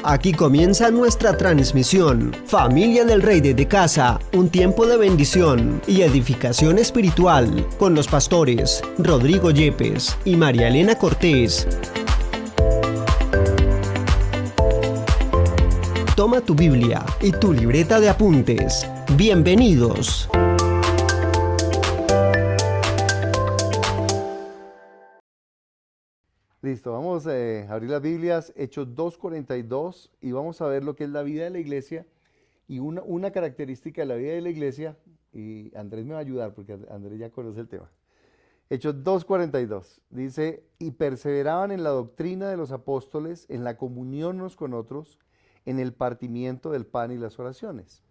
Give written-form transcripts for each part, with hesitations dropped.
Aquí comienza nuestra transmisión. Familia del Rey desde casa, un tiempo de bendición y edificación espiritual con los pastores Rodrigo Yepes y María Elena Cortés. Toma tu Biblia y tu libreta de apuntes. Bienvenidos. Listo, vamos a abrir las Biblias, Hechos 2:42, y vamos a ver lo que es la vida de la iglesia y una característica de la vida de la iglesia, y Andrés me va a ayudar porque Andrés ya conoce el tema. Hechos 2:42 dice, y perseveraban en la doctrina de los apóstoles, en la comunión unos con otros, en el partimiento del pan y las oraciones.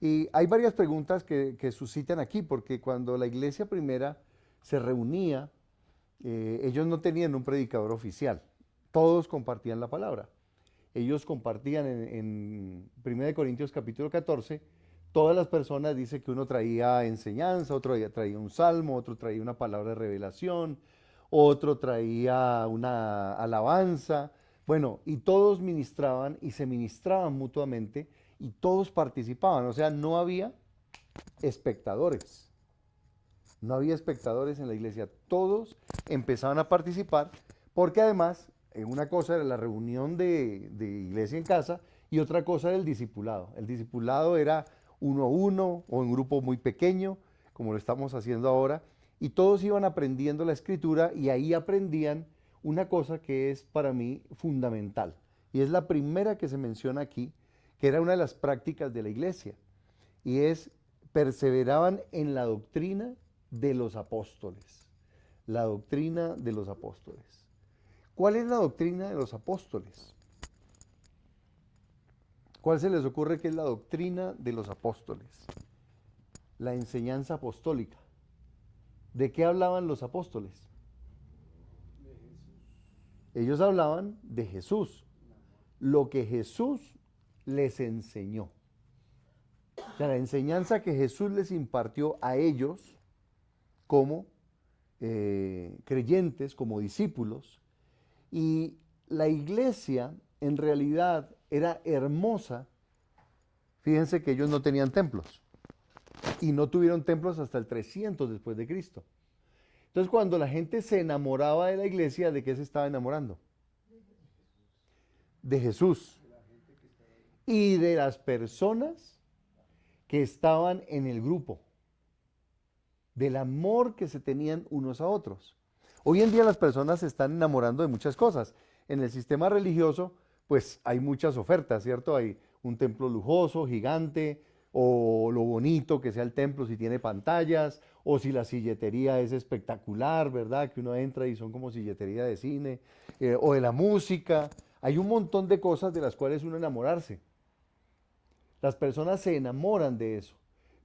Y hay varias preguntas que suscitan aquí, porque cuando la iglesia primera se reunía, ellos no tenían un predicador oficial, todos compartían la palabra. Ellos compartían en 1 Corintios capítulo 14, todas las personas, dice que uno traía enseñanza, otro traía un salmo, otro traía una palabra de revelación, otro traía una alabanza, bueno, y todos ministraban y se ministraban mutuamente y todos participaban, o sea, no había espectadores. No había espectadores en la iglesia, todos empezaban a participar, porque además una cosa era la reunión de iglesia en casa y otra cosa era el discipulado. El discipulado era uno a uno o en grupo muy pequeño, como lo estamos haciendo ahora, y todos iban aprendiendo la escritura y ahí aprendían una cosa que es para mí fundamental, y es la primera que se menciona aquí, que era una de las prácticas de la iglesia, y es perseveraban en la doctrina de los apóstoles. La doctrina de los apóstoles. ¿Cuál es la doctrina de los apóstoles? ¿Cuál se les ocurre que es la doctrina de los apóstoles? La enseñanza apostólica. ¿De qué hablaban los apóstoles? De Jesús. Ellos hablaban de Jesús, lo que Jesús les enseñó. O sea, la enseñanza que Jesús les impartió a ellos como creyentes, como discípulos, y la iglesia en realidad era hermosa. Fíjense que ellos no tenían templos, y no tuvieron templos hasta el 300 después de Cristo. Entonces, cuando la gente se enamoraba de la iglesia, ¿de qué se estaba enamorando? De Jesús y de las personas que estaban en el grupo, del amor que se tenían unos a otros. Hoy en día las personas se están enamorando de muchas cosas. En el sistema religioso, pues hay muchas ofertas, ¿cierto? Hay un templo lujoso, gigante, o lo bonito que sea el templo, si tiene pantallas, o si la silletería es espectacular, ¿verdad? Que uno entra y son como silletería de cine, o de la música. Hay un montón de cosas de las cuales uno enamorarse. Las personas se enamoran de eso.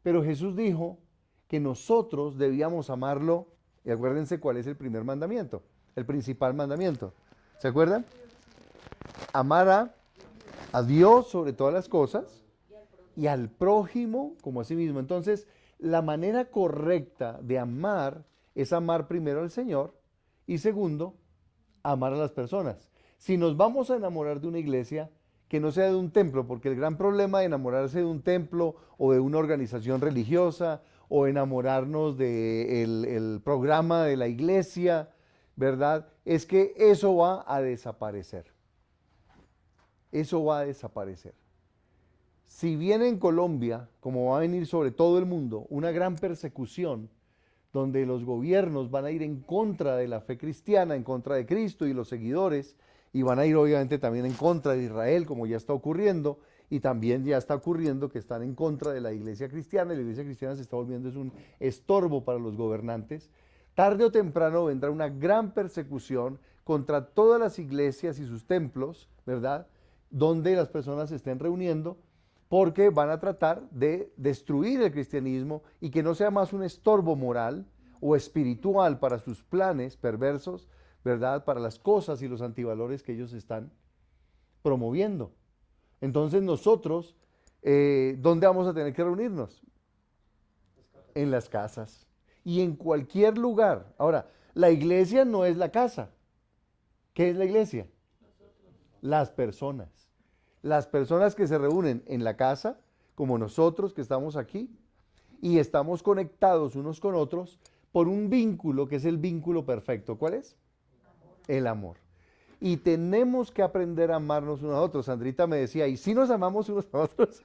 Pero Jesús dijo que nosotros debíamos amarlo, y acuérdense cuál es el primer mandamiento, el principal mandamiento. ¿Se acuerdan? Amar a Dios sobre todas las cosas y al prójimo como a sí mismo. Entonces, la manera correcta de amar es amar primero al Señor y segundo, amar a las personas. Si nos vamos a enamorar de una iglesia, que no sea de un templo, porque el gran problema de enamorarse de un templo o de una organización religiosa o enamorarnos del programa de la iglesia, ¿verdad? Es que eso va a desaparecer. Eso va a desaparecer. Si viene en Colombia, como va a venir sobre todo el mundo, una gran persecución, donde los gobiernos van a ir en contra de la fe cristiana, en contra de Cristo y los seguidores, y van a ir obviamente también en contra de Israel, como ya está ocurriendo, y también ya está ocurriendo que están en contra de la iglesia cristiana, y la iglesia cristiana se está volviendo es un estorbo para los gobernantes. Tarde o temprano vendrá una gran persecución contra todas las iglesias y sus templos, ¿verdad? Donde las personas se estén reuniendo, porque van a tratar de destruir el cristianismo y que no sea más un estorbo moral o espiritual para sus planes perversos, ¿verdad? Para las cosas y los antivalores que ellos están promoviendo. Entonces nosotros, ¿dónde vamos a tener que reunirnos? En las casas y en cualquier lugar. Ahora, la iglesia no es la casa. ¿Qué es la iglesia? Las personas. las personas que se reúnen en la casa, como nosotros que estamos aquí, y estamos conectados unos con otros por un vínculo que es el vínculo perfecto. ¿Cuál es? El amor. Y tenemos que aprender a amarnos unos a otros. Sandrita me decía, ¿y si nos amamos unos a otros?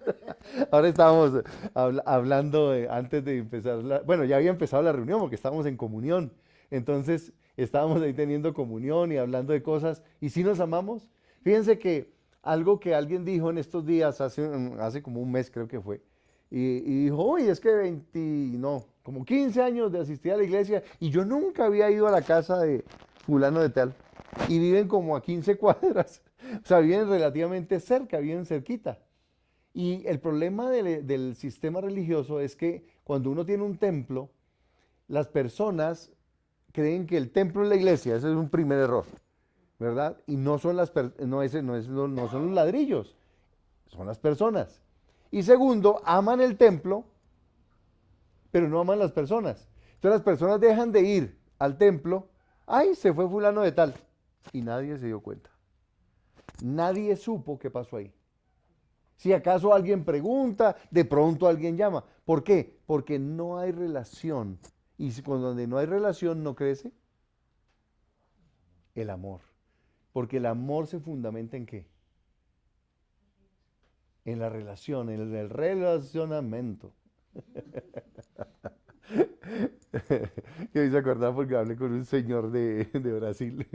Ahora estábamos hablando antes de empezar, bueno, ya había empezado la reunión porque estábamos en comunión. Entonces estábamos ahí teniendo comunión y hablando de cosas. ¿Y si nos amamos? Fíjense que algo que alguien dijo en estos días, hace como un mes creo que fue, y dijo, uy, es que como 15 años de asistir a la iglesia y yo nunca había ido a la casa de fulano de tal. Y viven como a 15 cuadras, o sea, viven relativamente cerca, viven cerquita. Y el problema del sistema religioso es que cuando uno tiene un templo, las personas creen que el templo es la iglesia, ese es un primer error, ¿verdad? Y no son no son los ladrillos, son las personas. Y segundo, aman el templo, pero no aman las personas. Entonces las personas dejan de ir al templo, ay, se fue fulano de tal, y nadie se dio cuenta. Nadie supo qué pasó ahí. Si acaso alguien pregunta, de pronto alguien llama. ¿Por qué? Porque no hay relación. Y donde no hay relación no crece el amor. Porque el amor se fundamenta ¿en qué? En la relación, en el relacionamiento. Yo me hice acordar porque hablé con un señor de Brasil.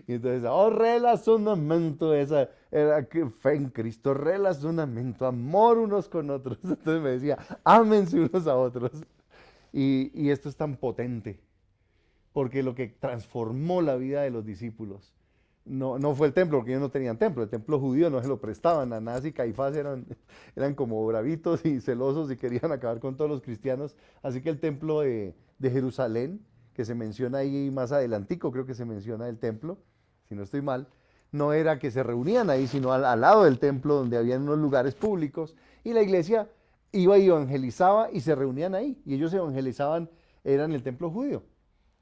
Y entonces, relacionamiento, esa era que fe en Cristo, relacionamiento, amor unos con otros. Entonces me decía, ámense unos a otros. Y esto es tan potente, porque lo que transformó la vida de los discípulos no fue el templo, porque ellos no tenían templo, el templo judío no se lo prestaban, Anás y Caifás eran como bravitos y celosos y querían acabar con todos los cristianos, así que el templo de Jerusalén, que se menciona ahí más adelantico, creo que se menciona el templo, si no estoy mal, no era que se reunían ahí, sino al lado del templo donde habían unos lugares públicos, y la iglesia iba y evangelizaba y se reunían ahí, y ellos evangelizaban, eran el templo judío.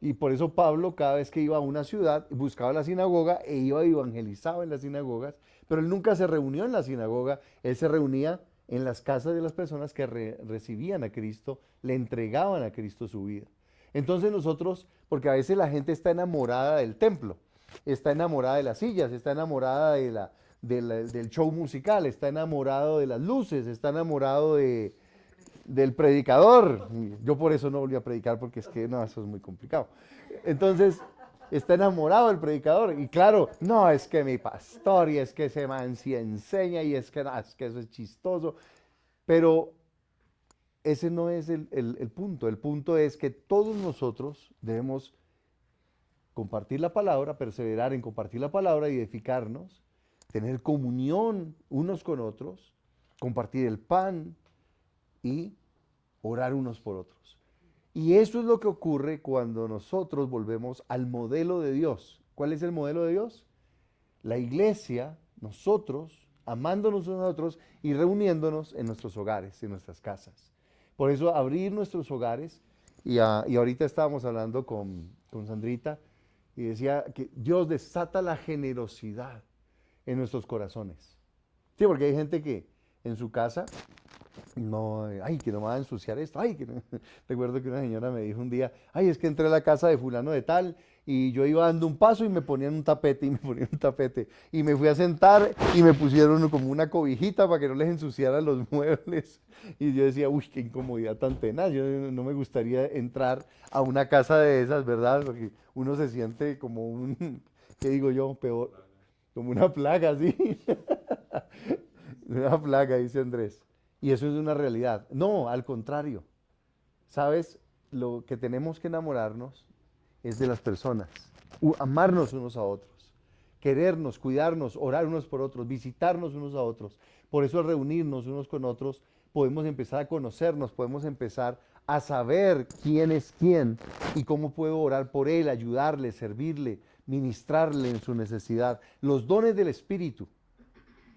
Y por eso Pablo cada vez que iba a una ciudad buscaba la sinagoga e iba y evangelizaba en las sinagogas, pero él nunca se reunió en la sinagoga, él se reunía en las casas de las personas que recibían a Cristo, le entregaban a Cristo su vida. Entonces nosotros, porque a veces la gente está enamorada del templo, está enamorada de las sillas, está enamorada del show musical, está enamorado de las luces, está enamorado del predicador. Yo por eso no volví a predicar porque es que no, eso es muy complicado. Entonces, está enamorado del predicador y claro, no, es que mi pastor y es que ese man sí enseña y es que, no, es que eso es chistoso, pero ese no es el punto. El punto es que todos nosotros debemos compartir la palabra, perseverar en compartir la palabra y edificarnos, tener comunión unos con otros, compartir el pan, y orar unos por otros. Y eso es lo que ocurre cuando nosotros volvemos al modelo de Dios. ¿Cuál es el modelo de Dios? La iglesia, nosotros, amándonos unos a otros y reuniéndonos en nuestros hogares, en nuestras casas. Por eso abrir nuestros hogares, y ahorita estábamos hablando con Sandrita, y decía que Dios desata la generosidad en nuestros corazones. Sí, porque hay gente que en su casa no, ay, que no me va a ensuciar esto, ay, que no. Recuerdo que una señora me dijo un día, ay, es que entré a la casa de fulano de tal y yo iba dando un paso y me ponían un tapete y me ponían un tapete y me fui a sentar y me pusieron como una cobijita para que no les ensuciaran los muebles y yo decía, uy, qué incomodidad tan tenaz, yo no me gustaría entrar a una casa de esas, ¿verdad? Porque uno se siente como ¿qué digo yo? Peor, como una plaga, ¿sí? Una plaga, dice Andrés. Y eso es una realidad. No, al contrario. ¿Sabes? Lo que tenemos que enamorarnos es de las personas. Amarnos unos a otros. Querernos, cuidarnos, orar unos por otros, visitarnos unos a otros. Por eso al reunirnos unos con otros podemos empezar a conocernos, podemos empezar a saber quién es quién y cómo puedo orar por él, ayudarle, servirle, ministrarle en su necesidad. Los dones del Espíritu.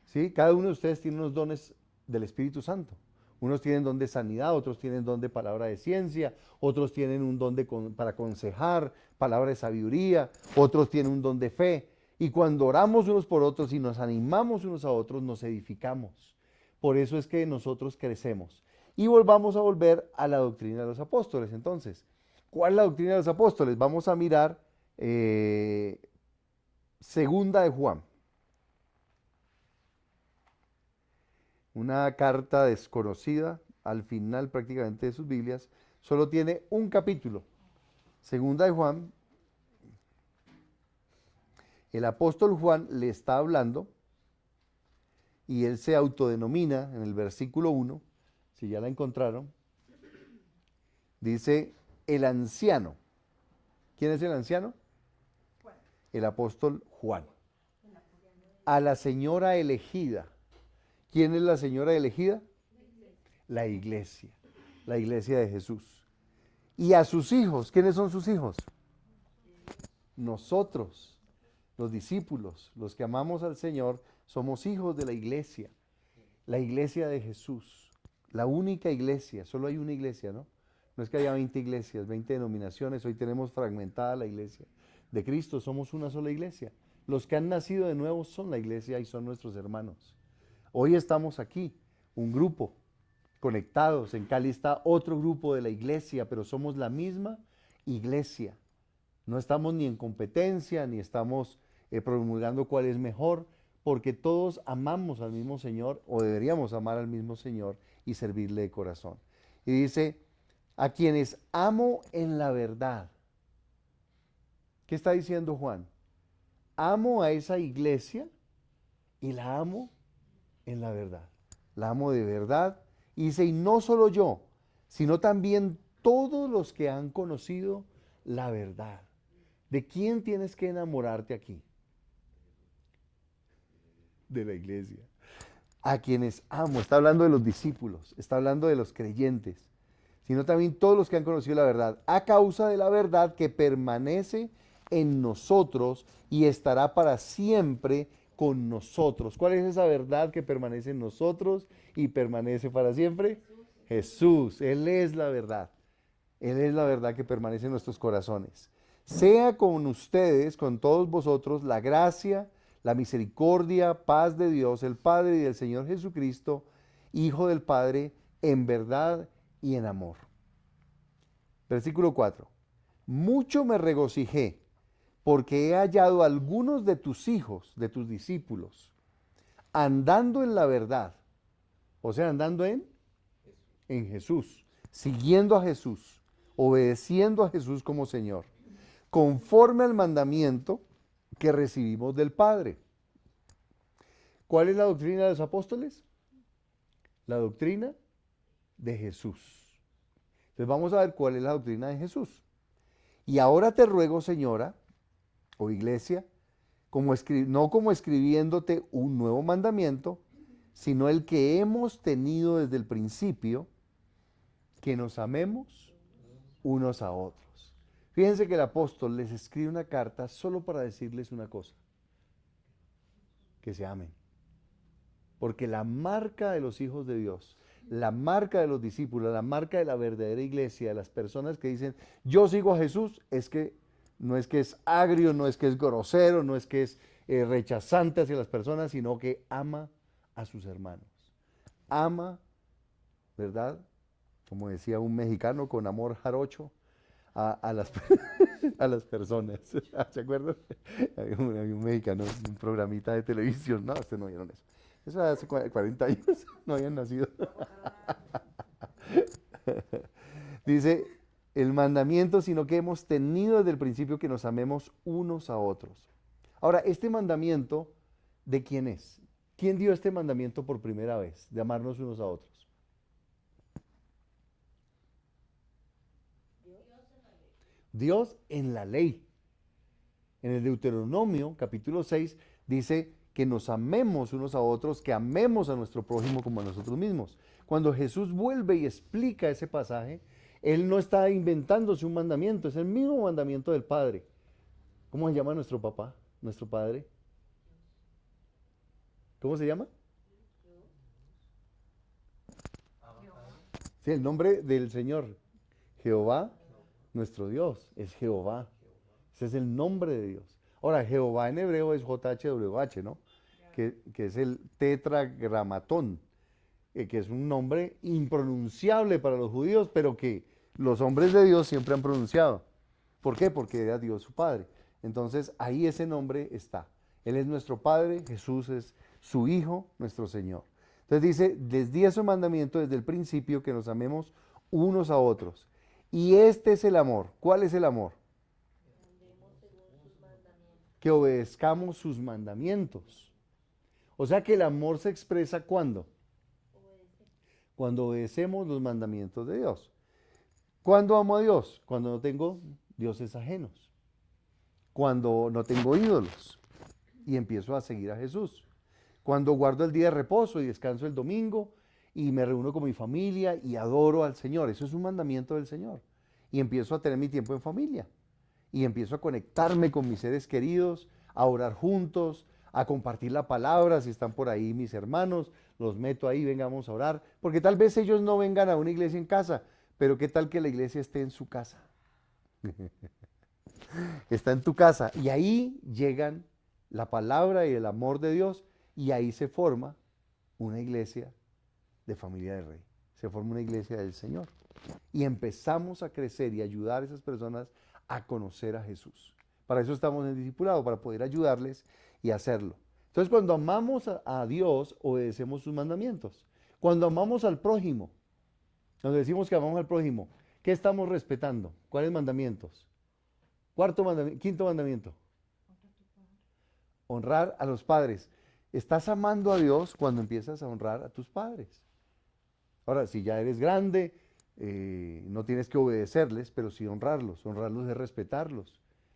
¿Sí? Cada uno de ustedes tiene unos dones del Espíritu Santo. Unos tienen don de sanidad, otros tienen don de palabra de ciencia, otros tienen un don para aconsejar, palabra de sabiduría, otros tienen un don de fe. Y cuando oramos unos por otros y nos animamos unos a otros, nos edificamos. Por eso es que nosotros crecemos. Y volver a la doctrina de los apóstoles. Entonces, ¿cuál es la doctrina de los apóstoles? Vamos a mirar Segunda de Juan. Una carta desconocida al final prácticamente de sus Biblias. Solo tiene un capítulo. Segunda de Juan. El apóstol Juan le está hablando y él se autodenomina en el versículo 1, si ya la encontraron, dice el anciano. ¿Quién es el anciano? Juan. El apóstol Juan. A la señora elegida. ¿Quién es la señora elegida? La iglesia. La iglesia de Jesús. Y a sus hijos. ¿Quiénes son sus hijos? Nosotros. Los discípulos, los que amamos al Señor, somos hijos de la iglesia de Jesús, la única iglesia, solo hay una iglesia, ¿no? No es que haya 20 iglesias, 20 denominaciones, hoy tenemos fragmentada la iglesia de Cristo, somos una sola iglesia. Los que han nacido de nuevo son la iglesia y son nuestros hermanos. Hoy estamos aquí, un grupo, conectados, en Cali está otro grupo de la iglesia, pero somos la misma iglesia. No estamos ni en competencia, ni estamos promulgando cuál es mejor, porque todos amamos al mismo Señor, o deberíamos amar al mismo Señor y servirle de corazón. Y dice, a quienes amo en la verdad. ¿Qué está diciendo Juan? Amo a esa iglesia y la amo en la verdad. La amo de verdad. Y dice, y no solo yo, sino también todos los que han conocido la verdad. ¿De quién tienes que enamorarte aquí? De la iglesia. A quienes amo. Está hablando de los discípulos, está hablando de los creyentes, sino también todos los que han conocido la verdad, a causa de la verdad que permanece en nosotros y estará para siempre con nosotros. ¿Cuál es esa verdad que permanece en nosotros y permanece para siempre? Jesús, Él es la verdad. Él es la verdad que permanece en nuestros corazones. Sea con ustedes, con todos vosotros, la gracia, la misericordia, paz de Dios, el Padre y del Señor Jesucristo, Hijo del Padre, en verdad y en amor. Versículo 4. Mucho me regocijé, porque he hallado a algunos de tus hijos, de tus discípulos, andando en la verdad. O sea, andando en Jesús, siguiendo a Jesús, obedeciendo a Jesús como Señor, conforme al mandamiento que recibimos del Padre. ¿Cuál es la doctrina de los apóstoles? La doctrina de Jesús. Entonces vamos a ver cuál es la doctrina de Jesús. Y ahora te ruego, señora, o iglesia, no como escribiéndote un nuevo mandamiento, sino el que hemos tenido desde el principio, que nos amemos unos a otros. Fíjense que el apóstol les escribe una carta solo para decirles una cosa: que se amen. Porque la marca de los hijos de Dios, la marca de los discípulos, la marca de la verdadera iglesia, de las personas que dicen, yo sigo a Jesús, es que no es que es agrio, no es que es grosero, no es que es rechazante hacia las personas, sino que ama a sus hermanos. Ama, ¿verdad? Como decía un mexicano, con amor jarocho, a las, a las personas. ¿Se acuerdan? Había un mexicano, un programita de televisión. No, ustedes no vieron eso. Eso hace 40 años, no habían nacido. Dice, el mandamiento, sino que hemos tenido desde el principio que nos amemos unos a otros. Ahora, este mandamiento, ¿de quién es? ¿Quién dio este mandamiento por primera vez, de amarnos unos a otros? Dios en la ley. En el Deuteronomio, capítulo 6, dice que nos amemos unos a otros, que amemos a nuestro prójimo como a nosotros mismos. Cuando Jesús vuelve y explica ese pasaje, Él no está inventándose un mandamiento, es el mismo mandamiento del Padre. ¿Cómo se llama nuestro papá, nuestro Padre? ¿Cómo se llama? Sí, el nombre del Señor, Jehová, nuestro Dios, es Jehová. Ese es el nombre de Dios. Ahora, Jehová en hebreo es JHWH, ¿no? Que es el tetragramatón, que es un nombre impronunciable para los judíos, pero que los hombres de Dios siempre han pronunciado. ¿Por qué? Porque era Dios su Padre. Entonces, ahí ese nombre está. Él es nuestro Padre, Jesús es su Hijo, nuestro Señor. Entonces dice, les di ese mandamiento desde el principio, que nos amemos unos a otros. Y este es el amor. ¿Cuál es el amor? Que obedezcamos sus mandamientos. O sea que el amor se expresa ¿cuándo? Cuando obedecemos los mandamientos de Dios. ¿Cuándo amo a Dios? Cuando no tengo dioses ajenos. Cuando no tengo ídolos y empiezo a seguir a Jesús. Cuando guardo el día de reposo y descanso el domingo y me reúno con mi familia y adoro al Señor. Eso es un mandamiento del Señor. Y empiezo a tener mi tiempo en familia. Y empiezo a conectarme con mis seres queridos, a orar juntos, a compartir la palabra. Si están por ahí mis hermanos, los meto ahí, vengamos a orar. Porque tal vez ellos no vengan a una iglesia en casa, pero qué tal que la iglesia esté en su casa. Está en tu casa. Y ahí llegan la palabra y el amor de Dios. Y ahí se forma una iglesia de familia del Rey. Se forma una iglesia del Señor. Y empezamos a crecer y ayudar a esas personas a conocer a Jesús. Para eso estamos en el discipulado, para poder ayudarles y hacerlo. Entonces, cuando amamos a Dios, obedecemos sus mandamientos. Cuando amamos al prójimo, cuando decimos que amamos al prójimo, ¿qué estamos respetando? ¿Cuáles mandamientos? Quinto mandamiento. Honrar a los padres. Estás amando a Dios cuando empiezas a honrar a tus padres. Ahora, si ya eres grande, no tienes que obedecerles, pero sí honrarlos. Honrarlos es respetarlos,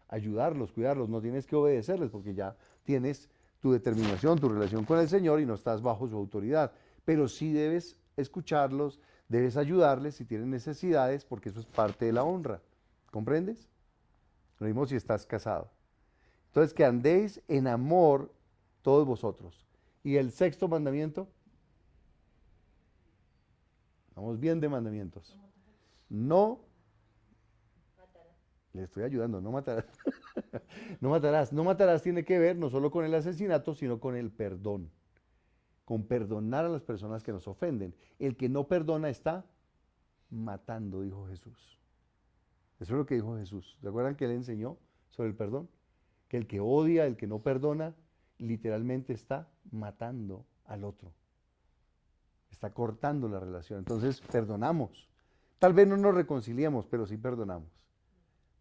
ayudarlos, cuidarlos. No tienes que obedecerles porque ya tienes tu determinación, tu relación con el Señor y no estás bajo su autoridad. Pero sí debes escucharlos, debes ayudarles si tienen necesidades, porque eso es parte de la honra. ¿Comprendes? Lo mismo si estás casado. Entonces, que andéis en amor todos vosotros. Y el sexto mandamiento, vamos bien de mandamientos. No, le estoy ayudando, no matarás. No matarás. No matarás tiene que ver no solo con el asesinato, sino con el perdón. Con perdonar a las personas que nos ofenden. El que no perdona está matando, dijo Jesús. Eso es lo que dijo Jesús. ¿Se acuerdan que él enseñó sobre el perdón? Que el que odia, el que no perdona, literalmente está matando al otro. Está cortando la relación. Entonces, perdonamos. Tal vez no nos reconciliemos, pero sí perdonamos.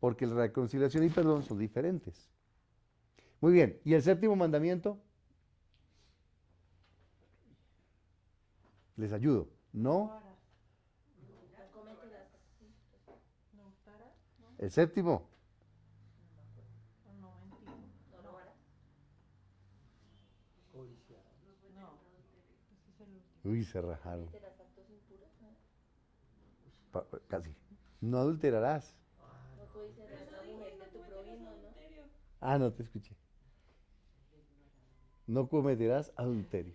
Porque la reconciliación y perdón son diferentes. Muy bien. ¿Y el séptimo mandamiento? Les ayudo. No. El séptimo. Uy, se rajaron. Casi. No adulterarás. Ah, no te escuché. No cometerás adulterio.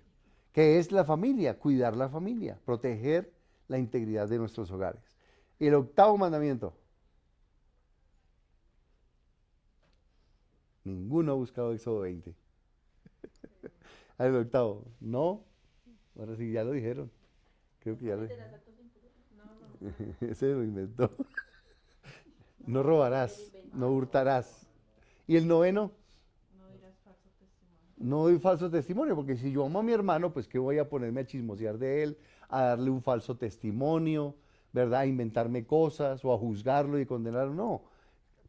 ¿Qué es la familia? Cuidar la familia, proteger la integridad de nuestros hogares. Y el octavo mandamiento. Ninguno ha buscado Éxodo 20. El octavo. No. Ahora sí, ya lo dijeron. Creo que ya lo dijeron. Ese lo inventó. No robarás, no hurtarás. ¿Y el noveno? No doy falso testimonio, porque si yo amo a mi hermano, pues ¿qué voy a ponerme a chismosear de él, a darle un falso testimonio, ¿verdad? A inventarme cosas o a juzgarlo y condenarlo. No,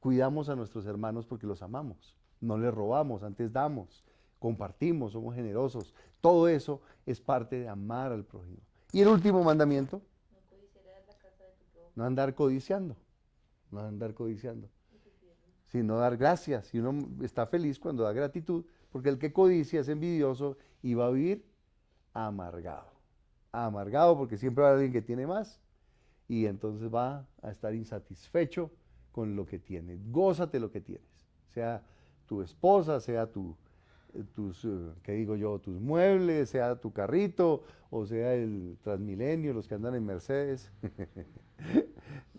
cuidamos a nuestros hermanos porque los amamos. No les robamos, antes damos, compartimos, somos generosos. Todo eso es parte de amar al prójimo. Y el último mandamiento, no andar codiciando, no andar codiciando, sino dar gracias. Y uno está feliz cuando da gratitud, porque el que codicia es envidioso y va a vivir amargado. Amargado porque siempre va a haber alguien que tiene más y entonces va a estar insatisfecho con lo que tiene. Gózate lo que tienes, sea tu esposa, sea ¿qué digo yo? Tus muebles, sea tu carrito, o sea el Transmilenio, los que andan en Mercedes,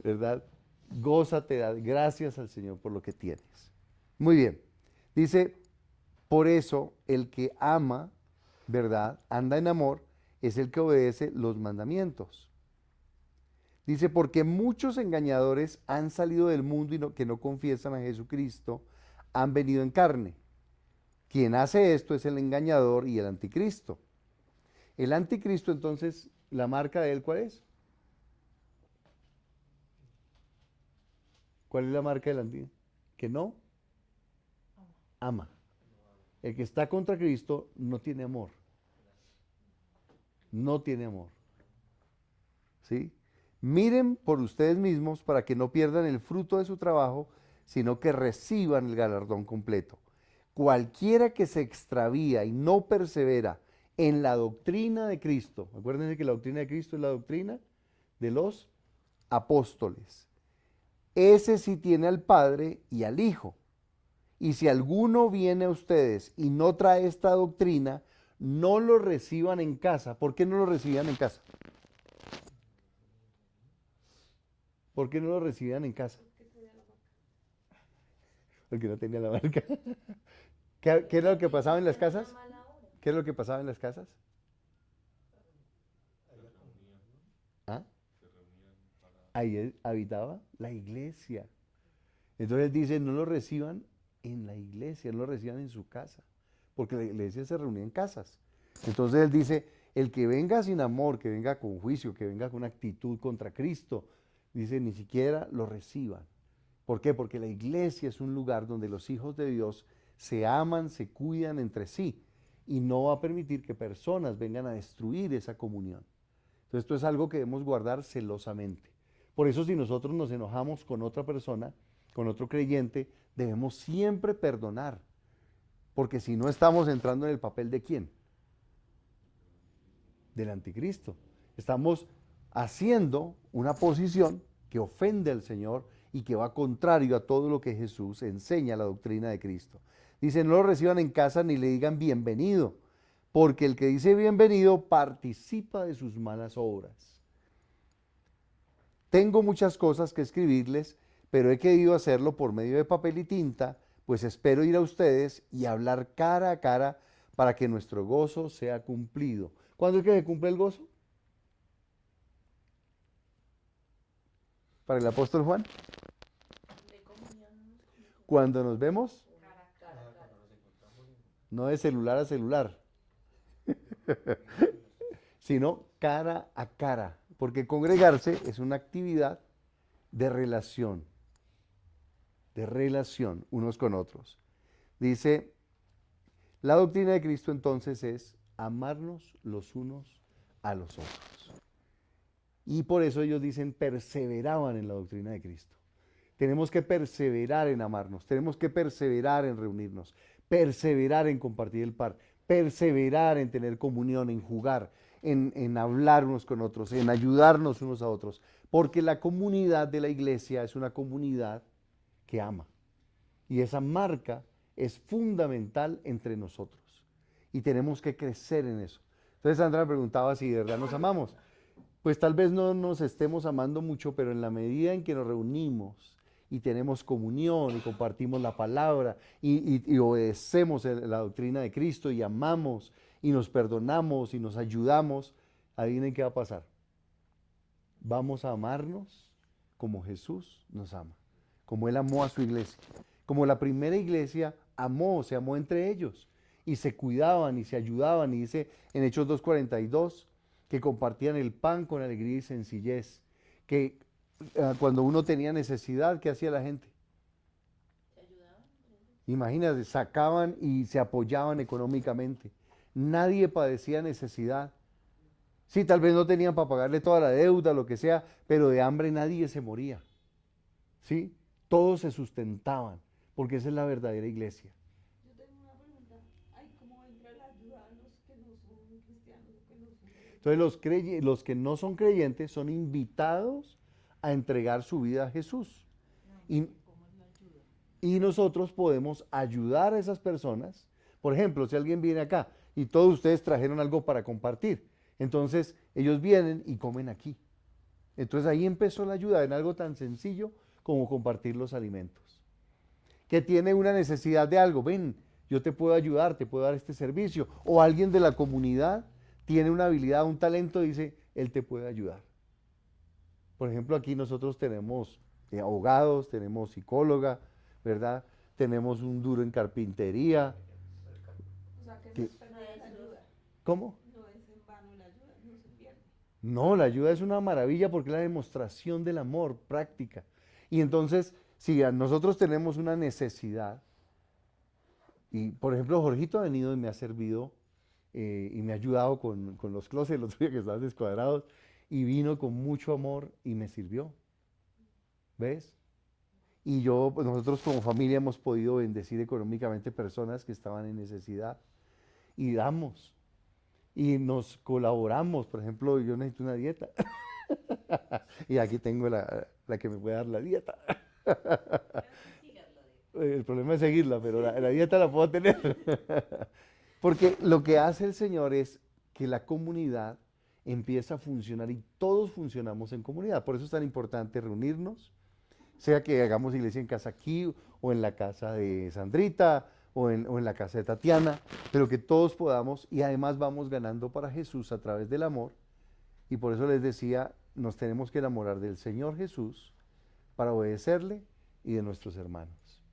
¿verdad? Gózate, da gracias al Señor por lo que tienes. Muy bien. Dice, por eso el que ama, ¿verdad? Anda en amor, es el que obedece los mandamientos. Dice, porque muchos engañadores han salido del mundo y que no confiesan a Jesucristo, han venido en carne. Quien hace esto es el engañador y el anticristo. El anticristo, entonces, la marca de él, ¿cuál es? ¿Cuál es la marca del anticristo? Que no ama. El que está contra Cristo no tiene amor. No tiene amor. ¿Sí? Miren por ustedes mismos para que no pierdan el fruto de su trabajo, sino que reciban el galardón completo. Cualquiera que se extravía y no persevera en la doctrina de Cristo, acuérdense que la doctrina de Cristo es la doctrina de los apóstoles. Ese sí tiene al Padre y al Hijo. Y si alguno viene a ustedes y no trae esta doctrina, no lo reciban en casa. ¿Por qué no lo recibían en casa? ¿Por qué no lo recibían en casa? Porque no tenía la marca. ¿Qué era lo que pasaba en las casas? ¿Qué es lo que pasaba en las casas? ¿Ah? Ahí habitaba la iglesia. Entonces dice, no lo reciban en la iglesia, no lo reciban en su casa, porque la iglesia se reunía en casas. Entonces él dice, el que venga sin amor, que venga con juicio, que venga con actitud contra Cristo, dice, ni siquiera lo reciban. ¿Por qué? Porque la iglesia es un lugar donde los hijos de Dios se aman, se cuidan entre sí, y no va a permitir que personas vengan a destruir esa comunión. Entonces esto es algo que debemos guardar celosamente. Por eso si nosotros nos enojamos con otra persona, con otro creyente, debemos siempre perdonar. Porque si no estamos entrando en el papel de ¿quién? Del anticristo. Estamos haciendo una posición que ofende al Señor y que va contrario a todo lo que Jesús enseña, la doctrina de Cristo. Dice, no lo reciban en casa ni le digan bienvenido, porque el que dice bienvenido participa de sus malas obras. Tengo muchas cosas que escribirles, pero he querido hacerlo por medio de papel y tinta, pues espero ir a ustedes y hablar cara a cara para que nuestro gozo sea cumplido. ¿Cuándo es que se cumple el gozo? Para el apóstol Juan. Cuando nos vemos, no de celular a celular, sino cara a cara, porque congregarse es una actividad de relación unos con otros. Dice, la doctrina de Cristo entonces es amarnos los unos a los otros. Y por eso ellos dicen, perseveraban en la doctrina de Cristo. Tenemos que perseverar en amarnos, tenemos que perseverar en reunirnos, perseverar en compartir el pan, perseverar en tener comunión, en jugar, en hablar unos con otros, en ayudarnos unos a otros, porque la comunidad de la iglesia es una comunidad que ama. Y esa marca es fundamental entre nosotros. Y tenemos que crecer en eso. Entonces Sandra me preguntaba si de verdad nos amamos. Pues tal vez no nos estemos amando mucho, pero en la medida en que nos reunimos y tenemos comunión y compartimos la palabra y obedecemos la doctrina de Cristo y amamos y nos perdonamos y nos ayudamos, adivinen qué va a pasar. Vamos a amarnos como Jesús nos ama, como Él amó a su iglesia, como la primera iglesia amó, se amó entre ellos y se cuidaban y se ayudaban, y dice en Hechos 2:42 que compartían el pan con alegría y sencillez, que cuando uno tenía necesidad, ¿qué hacía la gente? ¿Se ayudaban? Imagínate, sacaban y se apoyaban económicamente. Nadie padecía necesidad. Sí, tal vez no tenían para pagarle toda la deuda, lo que sea, pero de hambre nadie se moría. ¿Sí? Todos se sustentaban, porque esa es la verdadera iglesia. Yo tengo una pregunta. Ay, ¿cómo entra la ayuda a los que no son cristianos o que no son creyentes? Entonces los que no son creyentes son invitados a entregar su vida a Jesús. Y, ¿Cómo es la ayuda? y nosotros podemos ayudar a esas personas. Por ejemplo, si alguien viene acá y todos ustedes trajeron algo para compartir, entonces ellos vienen y comen aquí. Entonces ahí empezó la ayuda en algo tan sencillo como compartir los alimentos. que tiene una necesidad de algo, ven, yo te puedo ayudar, te puedo dar este servicio. O alguien de la comunidad tiene una habilidad, un talento, dice, él te puede ayudar. Por ejemplo, aquí nosotros tenemos abogados, tenemos psicóloga, ¿verdad? Tenemos un duro en carpintería. O sea, que no es perder la ayuda. ¿Cómo? No es en vano la ayuda, no se pierde. No, la ayuda es una maravilla porque es la demostración del amor práctica. Y entonces, si nosotros tenemos una necesidad, y por ejemplo, Jorgito ha venido y me ha servido y me ha ayudado con los closets, los que estaban descuadrados, y vino con mucho amor y me sirvió. ¿Ves? Y yo, pues nosotros como familia hemos podido bendecir económicamente personas que estaban en necesidad y damos. Y nos colaboramos. Por ejemplo, yo necesito una dieta. Y aquí tengo la que me puede dar la dieta. El problema es seguirla, pero la dieta la puedo tener. Porque lo que hace el Señor es que la comunidad empieza a funcionar y todos funcionamos en comunidad. Por eso es tan importante reunirnos, sea que hagamos iglesia en casa aquí o en la casa de Sandrita o en la casa de Tatiana, pero que todos podamos y además vamos ganando para Jesús a través del amor. Y por eso les decía, nos tenemos que enamorar del Señor Jesús para obedecerle y de nuestros hermanos.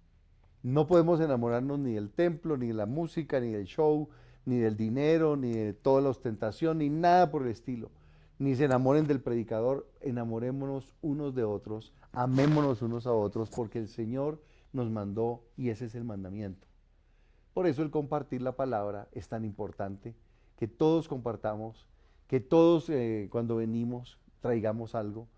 No podemos enamorarnos ni del templo, ni de la música, ni del show, ni del dinero, ni de toda la ostentación, ni nada por el estilo. Ni se enamoren del predicador, enamorémonos unos de otros, amémonos unos a otros, porque el Señor nos mandó y ese es el mandamiento. Por eso el compartir la palabra es tan importante, que todos compartamos, que todos cuando venimos traigamos algo,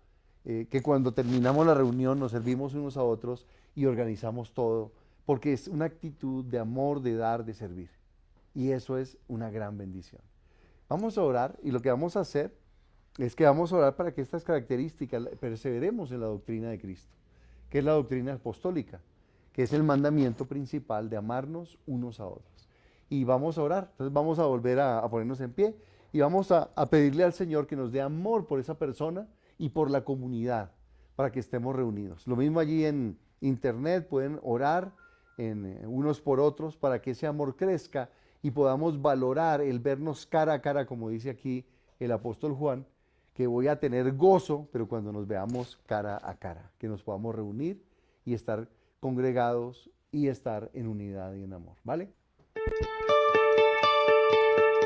que cuando terminamos la reunión nos servimos unos a otros y organizamos todo, porque es una actitud de amor, de dar, de servir. Y eso es una gran bendición. Vamos a orar y lo que vamos a hacer es que vamos a orar para que estas características perseveremos en la doctrina de Cristo, que es la doctrina apostólica, que es el mandamiento principal de amarnos unos a otros. Y vamos a orar, entonces vamos a volver a ponernos en pie y vamos a pedirle al Señor que nos dé amor por esa persona y por la comunidad, para que estemos reunidos. Lo mismo allí en internet, pueden orar unos por otros para que ese amor crezca y podamos valorar el vernos cara a cara, como dice aquí el apóstol Juan, que voy a tener gozo, pero cuando nos veamos cara a cara, que nos podamos reunir y estar congregados y estar en unidad y en amor, ¿vale?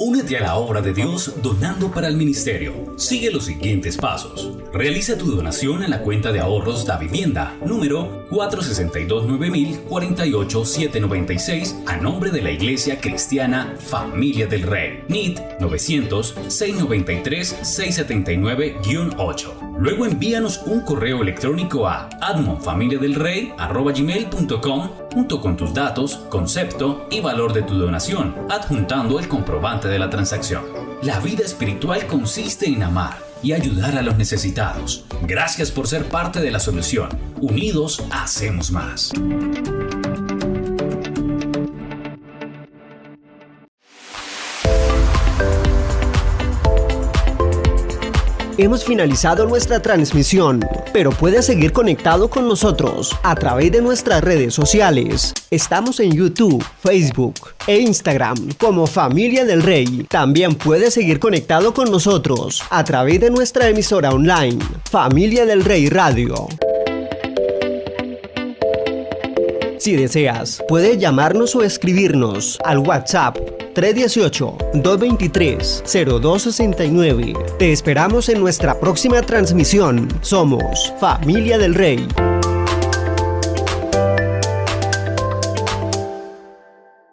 Únete a la obra de Dios donando para el ministerio. Sigue los siguientes pasos. Realiza tu donación a la cuenta de ahorros Da Vivienda, número 462-9000-48796, a nombre de la Iglesia Cristiana Familia del Rey. NIT 900-693-679-8. Luego envíanos un correo electrónico a admonfamiliadelrey@gmail.com junto con tus datos, concepto y valor de tu donación, adjuntando el comprobante de la transacción. La vida espiritual consiste en amar y ayudar a los necesitados. Gracias por ser parte de la solución. Unidos hacemos más. Hemos finalizado nuestra transmisión, pero puedes seguir conectado con nosotros a través de nuestras redes sociales. Estamos en YouTube, Facebook e Instagram como Familia del Rey. También puedes seguir conectado con nosotros a través de nuestra emisora online, Familia del Rey Radio. Si deseas, puedes llamarnos o escribirnos al WhatsApp 318-223-0269. Te esperamos en nuestra próxima transmisión. Somos Familia del Rey.